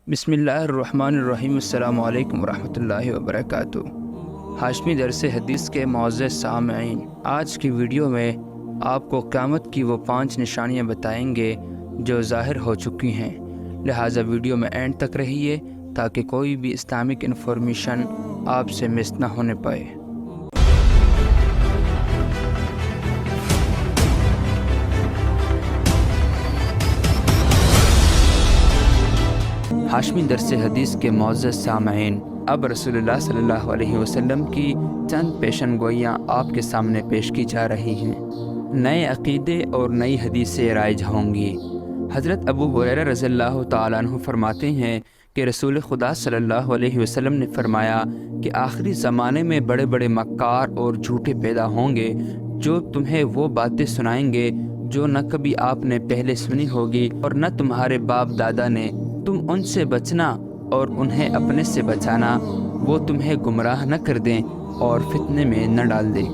بسم اللہ الرحمن الرحیم۔ السلام علیکم ورحمۃ اللہ وبرکاتہ۔ ہاشمی درس حدیث کے معزز سامعین، آج کی ویڈیو میں آپ کو قیامت کی وہ 5 نشانیاں بتائیں گے جو ظاہر ہو چکی ہیں، لہٰذا ویڈیو میں اینڈ تک رہیے تاکہ کوئی بھی اسلامک انفارمیشن آپ سے مس نہ ہونے پائے۔ ہاشمی درس حدیث کے معزز سامعین، اب رسول اللہ صلی اللہ علیہ وسلم کی چند پیشن گوئیاں آپ کے سامنے پیش کی جا رہی ہیں۔ نئے عقیدے اور نئی حدیثیں رائج ہوں گی۔ حضرت ابو ہریرہ رضی اللہ تعالیٰ عنہ فرماتے ہیں کہ رسول خدا صلی اللہ علیہ وسلم نے فرمایا کہ آخری زمانے میں بڑے بڑے مکار اور جھوٹے پیدا ہوں گے جو تمہیں وہ باتیں سنائیں گے جو نہ کبھی آپ نے پہلے سنی ہوگی اور نہ تمہارے باپ دادا نے۔ تم ان سے بچنا اور انہیں اپنے سے بچانا، وہ تمہیں گمراہ نہ کر دیں اور فتنے میں نہ ڈال دیں۔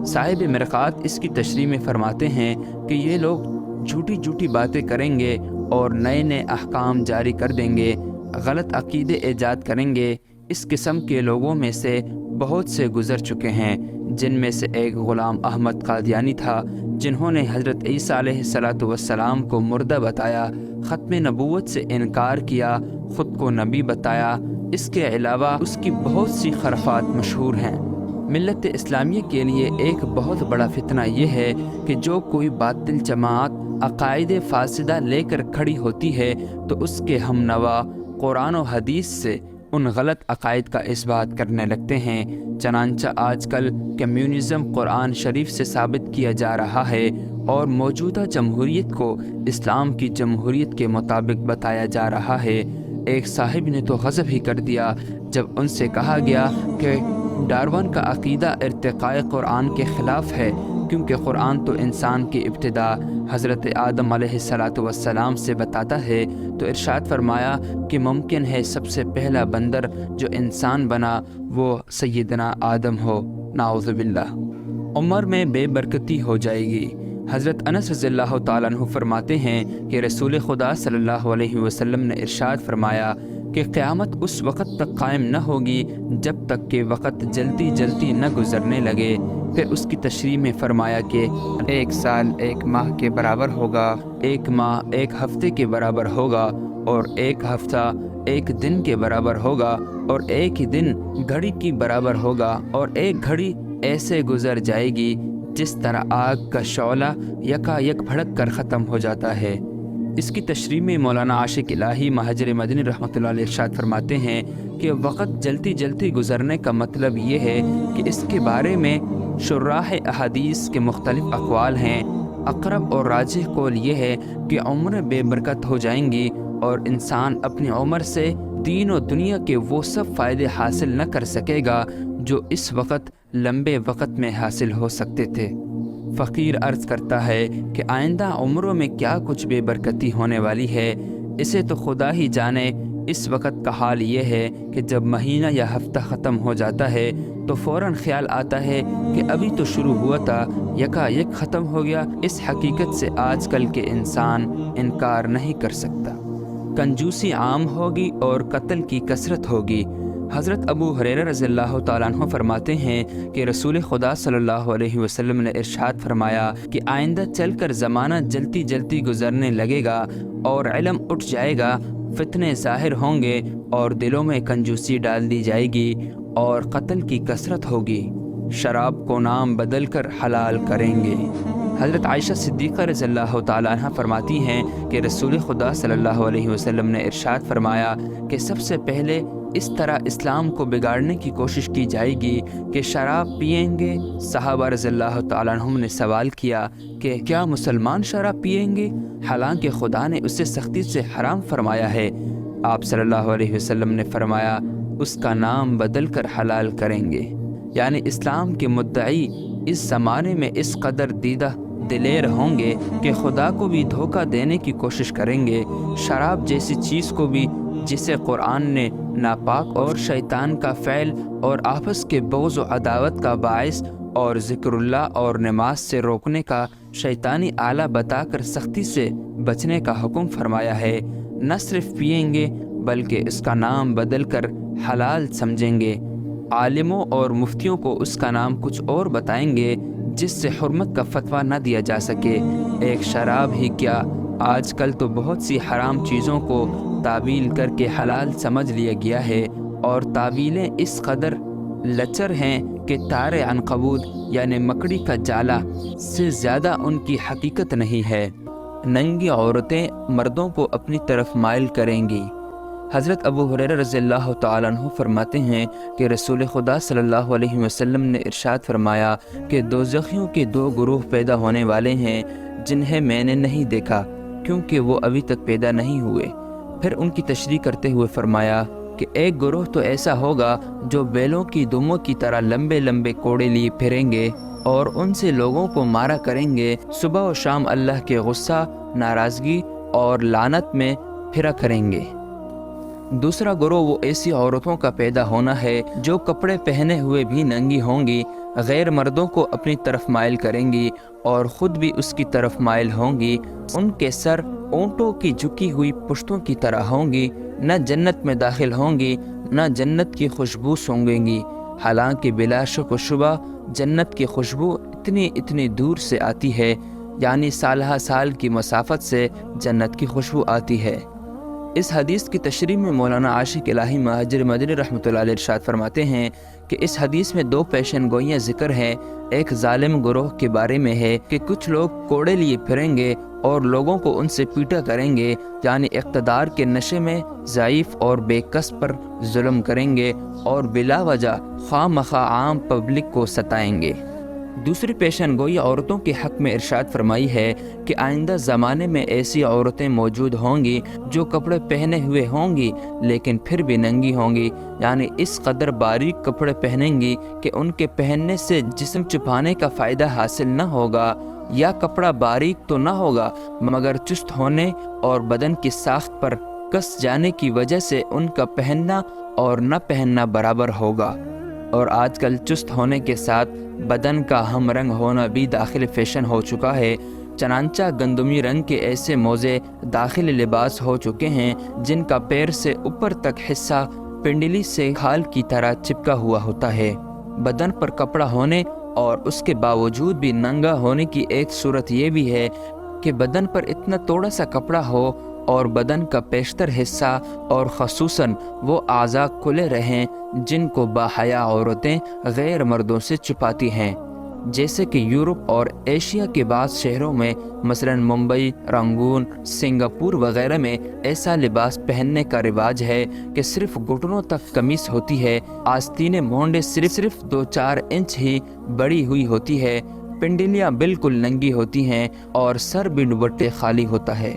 صاحب مرقات اس کی تشریح میں فرماتے ہیں کہ یہ لوگ جھوٹی باتیں کریں گے اور نئے نئے احکام جاری کر دیں گے، غلط عقیدے ایجاد کریں گے۔ اس قسم کے لوگوں میں سے بہت سے گزر چکے ہیں، جن میں سے ایک غلام احمد قادیانی تھا، جنہوں نے حضرت عیسیٰ علیہ السلام کو مردہ بتایا، ختم نبوت سے انکار کیا، خود کو نبی بتایا۔ اس کے علاوہ اس کی بہت سی خرافات مشہور ہیں۔ ملت اسلامیہ کے لیے ایک بہت بڑا فتنہ یہ ہے کہ جو کوئی باطل جماعت عقائد فاسدہ لے کر کھڑی ہوتی ہے تو اس کے ہم نوا قرآن و حدیث سے ان غلط عقائد کا اثبات کرنے لگتے ہیں۔ چنانچہ آج کل کمیونزم قرآن شریف سے ثابت کیا جا رہا ہے اور موجودہ جمہوریت کو اسلام کی جمہوریت کے مطابق بتایا جا رہا ہے۔ ایک صاحب نے تو غضب ہی کر دیا جب ان سے کہا گیا کہ ڈارون کا عقیدہ ارتقاء قرآن کے خلاف ہے، کیونکہ قرآن تو انسان کی ابتدا حضرت آدم علیہ السلام سے بتاتا ہے، تو ارشاد فرمایا کہ ممکن ہے سب سے پہلا بندر جو انسان بنا وہ سیدنا آدم ہو، نعوذ باللہ۔ عمر میں بے برکتی ہو جائے گی۔ حضرت انس رضی اللہ تعالیٰ عنہ فرماتے ہیں کہ رسول خدا صلی اللہ علیہ وسلم نے ارشاد فرمایا کہ قیامت اس وقت تک قائم نہ ہوگی جب تک کہ وقت جلدی جلدی نہ گزرنے لگے۔ پھر اس کی تشریح میں فرمایا کہ 1 سال 1 ماہ کے برابر ہوگا، 1 ماہ 1 ہفتے کے برابر ہوگا، اور 1 ہفتہ 1 دن کے برابر ہوگا، اور 1 دن گھڑی کی برابر ہوگا، اور 1 گھڑی ایسے گزر جائے گی جس طرح آگ کا شعلہ یکایک بھڑک کر ختم ہو جاتا ہے۔ اس کی تشریح میں مولانا عاشق الہی مہاجر مدنی رحمۃ اللہ علیہ ارشاد فرماتے ہیں کہ وقت جلدی جلدی گزرنے کا مطلب یہ ہے کہ اس کے بارے میں شراح احادیث کے مختلف اقوال ہیں۔ اقرب اور راجح قول یہ ہے کہ عمریں بے برکت ہو جائیں گی اور انسان اپنی عمر سے دین و دنیا کے وہ سب فائدے حاصل نہ کر سکے گا جو اس وقت لمبے وقت میں حاصل ہو سکتے تھے۔ فقیر عرض کرتا ہے کہ آئندہ عمروں میں کیا کچھ بے برکتی ہونے والی ہے، اسے تو خدا ہی جانے۔ اس وقت کا حال یہ ہے کہ جب مہینہ یا ہفتہ ختم ہو جاتا ہے تو فوراً خیال آتا ہے کہ ابھی تو شروع ہوا تھا، یکایک ختم ہو گیا۔ اس حقیقت سے آج کل کے انسان انکار نہیں کر سکتا۔ کنجوسی عام ہوگی اور قتل کی کثرت ہوگی۔ حضرت ابو ہریرہ رضی اللہ تعالیٰ عنہ فرماتے ہیں کہ رسول خدا صلی اللہ علیہ وسلم نے ارشاد فرمایا کہ آئندہ چل کر زمانہ جلدی جلدی گزرنے لگے گا اور علم اٹھ جائے گا، فتنے ظاہر ہوں گے اور دلوں میں کنجوسی ڈال دی جائے گی اور قتل کی کثرت ہوگی۔ شراب کو نام بدل کر حلال کریں گے۔ حضرت عائشہ صدیقہ رضی اللہ تعالیٰ عنہ فرماتی ہیں کہ رسول خدا صلی اللہ علیہ وسلم نے ارشاد فرمایا کہ سب سے پہلے اس طرح اسلام کو بگاڑنے کی کوشش کی جائے گی کہ شراب پئیں گے۔ صحابہ رضی اللہ تعالیٰ عنہم نے سوال کیا کہ کیا مسلمان شراب پئیں گے، حالانکہ خدا نے اسے سختی سے حرام فرمایا ہے؟ آپ صلی اللہ علیہ وسلم نے فرمایا اس کا نام بدل کر حلال کریں گے۔ یعنی اسلام کے مدعی اس زمانے میں اس قدر دیدہ دلیر ہوں گے کہ خدا کو بھی دھوکہ دینے کی کوشش کریں گے۔ شراب جیسی چیز کو بھی، جسے قرآن نے ناپاک اور شیطان کا فعل اور آپس کے بغض و عداوت کا باعث اور ذکر اللہ اور نماز سے روکنے کا شیطانی آلہ بتا کر سختی سے بچنے کا حکم فرمایا ہے، نہ صرف پئیں گے بلکہ اس کا نام بدل کر حلال سمجھیں گے۔ عالموں اور مفتیوں کو اس کا نام کچھ اور بتائیں گے جس سے حرمت کا فتویٰ نہ دیا جا سکے۔ ایک شراب ہی کیا، آج کل تو بہت سی حرام چیزوں کو تعویل کر کے حلال سمجھ لیا گیا ہے، اور تعویلیں اس قدر لچر ہیں کہ تار عنقبوت یعنی مکڑی کا جالا سے زیادہ ان کی حقیقت نہیں ہے۔ ننگی عورتیں مردوں کو اپنی طرف مائل کریں گی۔ حضرت ابو ہریرہ رضی اللہ تعالیٰ عنہ فرماتے ہیں کہ رسول خدا صلی اللہ علیہ وسلم نے ارشاد فرمایا کہ دوزخیوں کے دو گروہ پیدا ہونے والے ہیں جنہیں میں نے نہیں دیکھا کیونکہ وہ ابھی تک پیدا نہیں ہوئے۔ پھر ان کی تشریح کرتے ہوئے فرمایا کہ ایک گروہ تو ایسا ہوگا جو بیلوں کی دموں کی طرح لمبے لمبے کوڑے لیے پھریں گے اور ان سے لوگوں کو مارا کریں گے، صبح و شام اللہ کے غصہ، ناراضگی اور لعنت میں پھرا کریں گے۔ دوسرا گروہ وہ ایسی عورتوں کا پیدا ہونا ہے جو کپڑے پہنے ہوئے بھی ننگی ہوں گی، غیر مردوں کو اپنی طرف مائل کریں گی اور خود بھی اس کی طرف مائل ہوں گی۔ ان کے سر اونٹوں کی جھکی ہوئی پشتوں کی طرح ہوں گی، نہ جنت میں داخل ہوں گی نہ جنت کی خوشبو سونگیں گی، حالانکہ بلا شک و شبہ جنت کی خوشبو اتنی دور سے آتی ہے، یعنی سالہ سال کی مسافت سے جنت کی خوشبو آتی ہے۔ اس حدیث کی تشریح میں مولانا عاشق الہی مہاجر مدنی رحمۃ اللہ علیہ ارشاد فرماتے ہیں کہ اس حدیث میں دو پیشن گوئیاں ذکر ہیں۔ ایک ظالم گروہ کے بارے میں ہے کہ کچھ لوگ کوڑے لیے پھریں گے اور لوگوں کو ان سے پیٹا کریں گے، یعنی اقتدار کے نشے میں ضعیف اور بے کس پر ظلم کریں گے اور بلا وجہ خواہ مخواہ عام پبلک کو ستائیں گے۔ دوسری پیشن گوئی عورتوں کے حق میں ارشاد فرمائی ہے کہ آئندہ زمانے میں ایسی عورتیں موجود ہوں گی جو کپڑے پہنے ہوئے ہوں گی لیکن پھر بھی ننگی ہوں گی، یعنی اس قدر باریک کپڑے پہنیں گی کہ ان کے پہننے سے جسم چھپانے کا فائدہ حاصل نہ ہوگا، یا کپڑا باریک تو نہ ہوگا مگر چست ہونے اور بدن کی ساخت پر کس جانے کی وجہ سے ان کا پہننا اور نہ پہننا برابر ہوگا۔ اور آج کل چست ہونے کے ساتھ بدن کا ہم رنگ ہونا بھی داخل فیشن ہو چکا ہے، چنانچہ گندمی رنگ کے ایسے موزے داخل لباس ہو چکے ہیں جن کا پیر سے اوپر تک حصہ پنڈلی سے کھال کی طرح چپکا ہوا ہوتا ہے۔ بدن پر کپڑا ہونے اور اس کے باوجود بھی ننگا ہونے کی ایک صورت یہ بھی ہے کہ بدن پر اتنا تھوڑا سا کپڑا ہو اور بدن کا بیشتر حصہ اور خصوصاً وہ اعضاء کھلے رہیں جن کو باحیا عورتیں غیر مردوں سے چھپاتی ہیں، جیسے کہ یورپ اور ایشیا کے بعض شہروں میں مثلاً ممبئی، رنگون، سنگاپور وغیرہ میں ایسا لباس پہننے کا رواج ہے کہ صرف گھٹنوں تک قمیص ہوتی ہے، آستینیں مونڈے صرف 2-4 انچ ہی بڑی ہوئی ہوتی ہے، پنڈلیاں بالکل ننگی ہوتی ہیں اور سر بھی دوپٹے خالی ہوتا ہے۔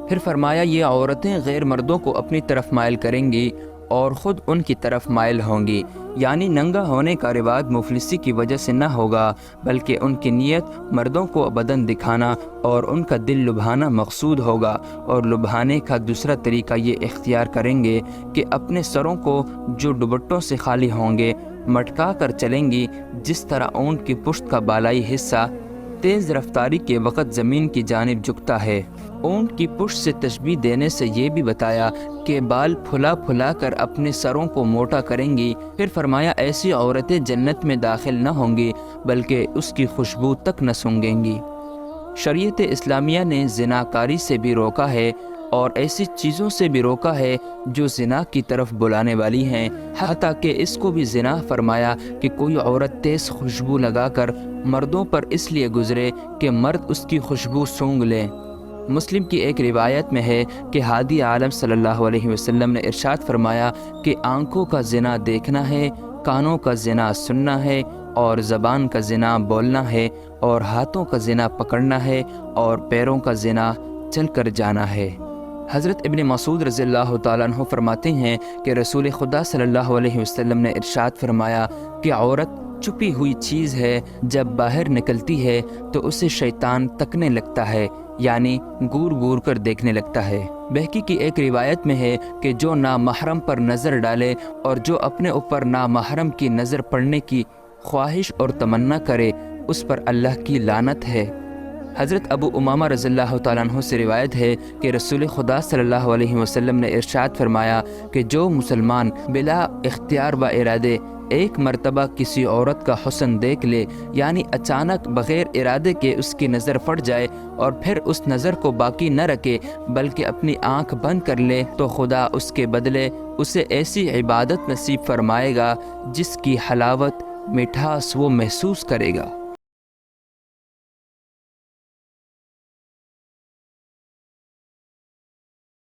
پھر فرمایا یہ عورتیں غیر مردوں کو اپنی طرف مائل کریں گی اور خود ان کی طرف مائل ہوں گی، یعنی ننگا ہونے کا رواج مفلسی کی وجہ سے نہ ہوگا بلکہ ان کی نیت مردوں کو بدن دکھانا اور ان کا دل لبھانا مقصود ہوگا، اور لبھانے کا دوسرا طریقہ یہ اختیار کریں گے کہ اپنے سروں کو جو دوپٹوں سے خالی ہوں گے مٹکا کر چلیں گی، جس طرح اونٹ کی پشت کا بالائی حصہ تیز رفتاری کے وقت زمین کی جانب جھکتا ہے۔ اونٹ کی پشت سے تشبیہ دینے سے یہ بھی بتایا کہ بال پھلا کر اپنے سروں کو موٹا کریں گی۔ پھر فرمایا ایسی عورتیں جنت میں داخل نہ ہوں گی بلکہ اس کی خوشبو تک نہ سونگیں گی۔ شریعت اسلامیہ نے زناکاری سے بھی روکا ہے اور ایسی چیزوں سے بھی روکا ہے جو زنا کی طرف بلانے والی ہیں، حتیٰ کہ اس کو بھی زنا فرمایا کہ کوئی عورت تیز خوشبو لگا کر مردوں پر اس لیے گزرے کہ مرد اس کی خوشبو سونگ لیں۔ مسلم کی ایک روایت میں ہے کہ ہادی عالم صلی اللہ علیہ وسلم نے ارشاد فرمایا کہ آنکھوں کا زنا دیکھنا ہے، کانوں کا زنا سننا ہے، اور زبان کا زنا بولنا ہے، اور ہاتھوں کا زنا پکڑنا ہے، اور پیروں کا زنا چل کر جانا ہے۔ حضرت ابن مسعود رضی اللہ تعالیٰ عنہ فرماتے ہیں کہ رسول خدا صلی اللہ علیہ وسلم نے ارشاد فرمایا کہ عورت چھپی ہوئی چیز ہے، جب باہر نکلتی ہے تو اسے شیطان تکنے لگتا ہے، یعنی گور کر دیکھنے لگتا ہے۔ بہقی کی ایک روایت میں ہے کہ جو نامحرم پر نظر ڈالے اور جو اپنے اوپر نامحرم کی نظر پڑنے کی خواہش اور تمنا کرے اس پر اللہ کی لعنت ہے۔ حضرت ابو امامہ رضی اللہ تعالیٰ عنہ سے روایت ہے کہ رسول خدا صلی اللہ علیہ وسلم نے ارشاد فرمایا کہ جو مسلمان بلا اختیار و ارادے ایک مرتبہ کسی عورت کا حسن دیکھ لے، یعنی اچانک بغیر ارادے کے اس کی نظر پڑ جائے اور پھر اس نظر کو باقی نہ رکھے بلکہ اپنی آنکھ بند کر لے، تو خدا اس کے بدلے اسے ایسی عبادت نصیب فرمائے گا جس کی حلاوت مٹھاس وہ محسوس کرے گا۔